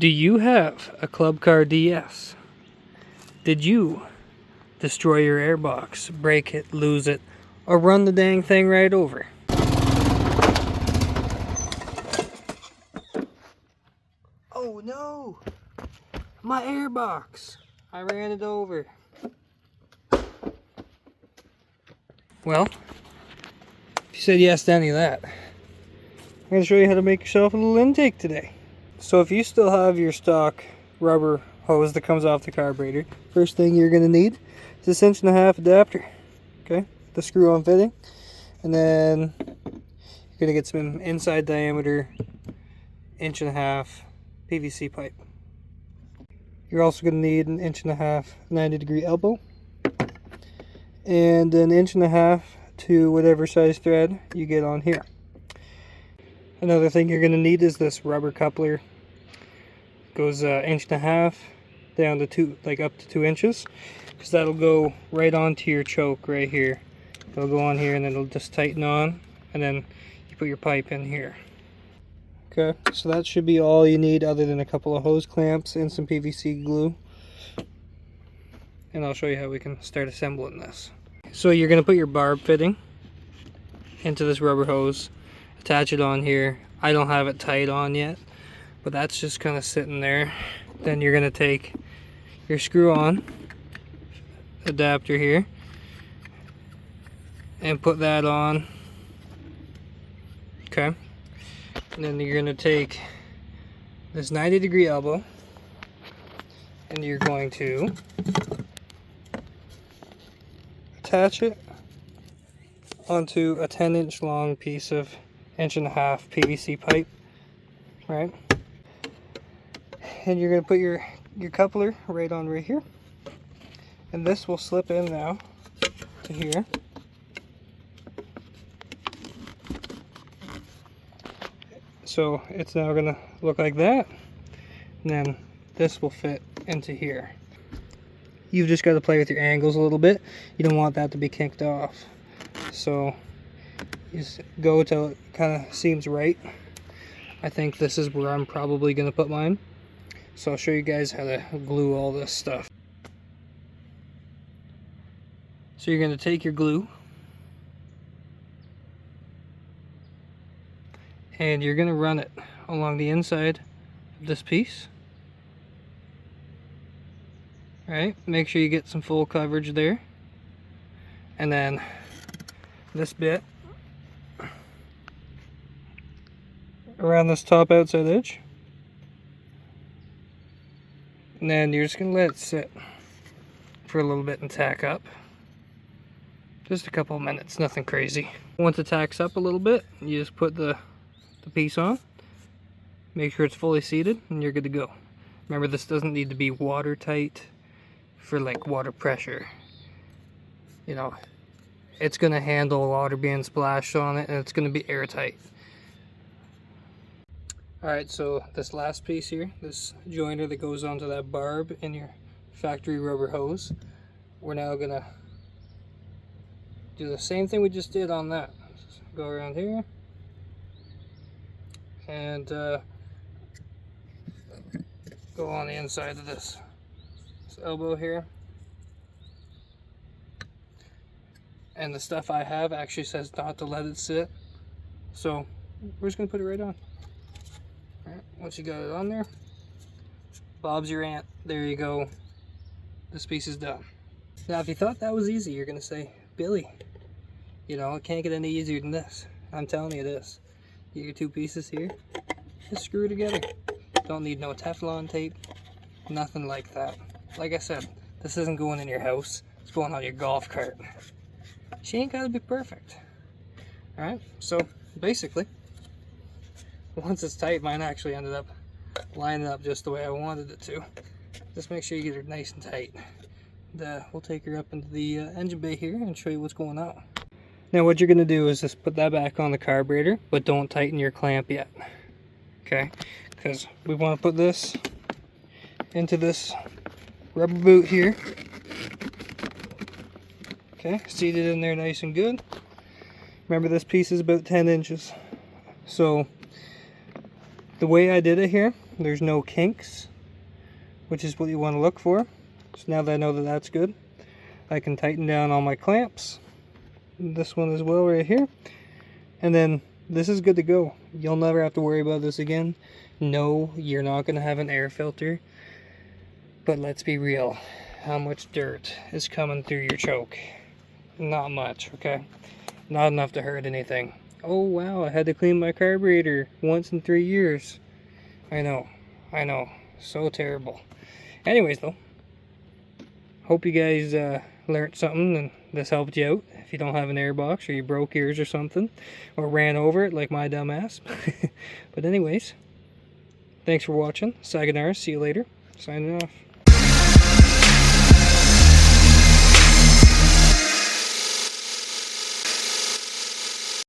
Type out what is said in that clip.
Do you have a Club Car DS? Did you destroy your airbox, break it, lose it, or run the dang thing right over? Oh no! My airbox! I ran it over. Well, if you said yes to any of that, I'm going to show you how to make yourself a little intake today. So if you still have your stock rubber hose that comes off the carburetor, first thing you're going to need is this 1.5" adapter. Okay, the screw-on fitting. And then you're going to get some inside diameter 1.5" PVC pipe. You're also going to need an 1.5" 90-degree elbow. And an 1.5" to whatever size thread you get on here. Another thing you're going to need is this rubber coupler. Goes 1.5" down to up to 2 inches, because that'll go right onto your choke right here. It'll go on here and then it'll just tighten on, and then you put your pipe in here. Okay, so that should be all you need other than a couple of hose clamps and some PVC glue. And I'll show you how we can start assembling this. So you're going to put your barb fitting into this rubber hose, attach it on here. I don't have it tight on yet, but that's just kind of sitting there. Then you're going to take your screw-on adapter here and put that on. Okay. And then you're going to take this 90-degree elbow and you're going to attach it onto a 10-inch long piece of 1.5" PVC pipe, right? And you're going to put your coupler right on right here, and this will slip in now to here. So it's now going to look like that, and then this will fit into here. You've just got to play with your angles a little bit. You don't want that to be kinked off. So you just go till it kind of seems right. I think this is where I'm probably going to put mine. So I'll show you guys how to glue all this stuff. So you're going to take your glue and you're going to run it along the inside of this piece. Right, make sure you get some full coverage there, and then this bit around this top outside edge, and then you're just going to let it sit for a little bit and tack up. Just a couple of minutes, nothing crazy. Once it tacks up a little bit, you just put the piece on, make sure it's fully seated, and you're good to go. Remember, this doesn't need to be watertight for like water pressure. You know, it's going to handle water being splashed on it, and it's going to be airtight. Alright, so this last piece here, this joiner that goes onto that barb in your factory rubber hose, we're now going to do the same thing we just did on that. Just go around here and go on the inside of this elbow here. And the stuff I have actually says not to let it sit, so we're just going to put it right on. Alright, once you got it on there, Bob's your aunt. There you go. This piece is done. Now if you thought that was easy, you're going to say, Billy, you know, it can't get any easier than this. I'm telling you this. Get your two pieces here, just screw it together. Don't need no Teflon tape, nothing like that. Like I said, this isn't going in your house, it's going on your golf cart. She ain't gotta be perfect. Alright, so basically, once it's tight, mine actually ended up lining up just the way I wanted it to. Just make sure you get her nice and tight. We'll take her up into the engine bay here and show you what's going on. Now what you're going to do is just put that back on the carburetor, but don't tighten your clamp yet. Okay, because we want to put this into this rubber boot here. Okay, seated in there nice and good. Remember, this piece is about 10 inches. So the way I did it here There's no kinks, which is what you want to look for. So now that I know that that's good, I can tighten down all my clamps. This one as well right here. And then this is good to go. You'll never have to worry about this again. No, you're not going to have an air filter. But let's be real. How much dirt is coming through your choke? Not much, okay? Not enough to hurt anything. Oh wow, I had to clean my carburetor once in 3 years. I know. So terrible. Anyways though, hope you guys learned something and this helped you out. If you don't have an airbox or you broke yours or something, or ran over it like my dumb ass. But anyways, thanks for watching. Sayonara, see you later. Signing off.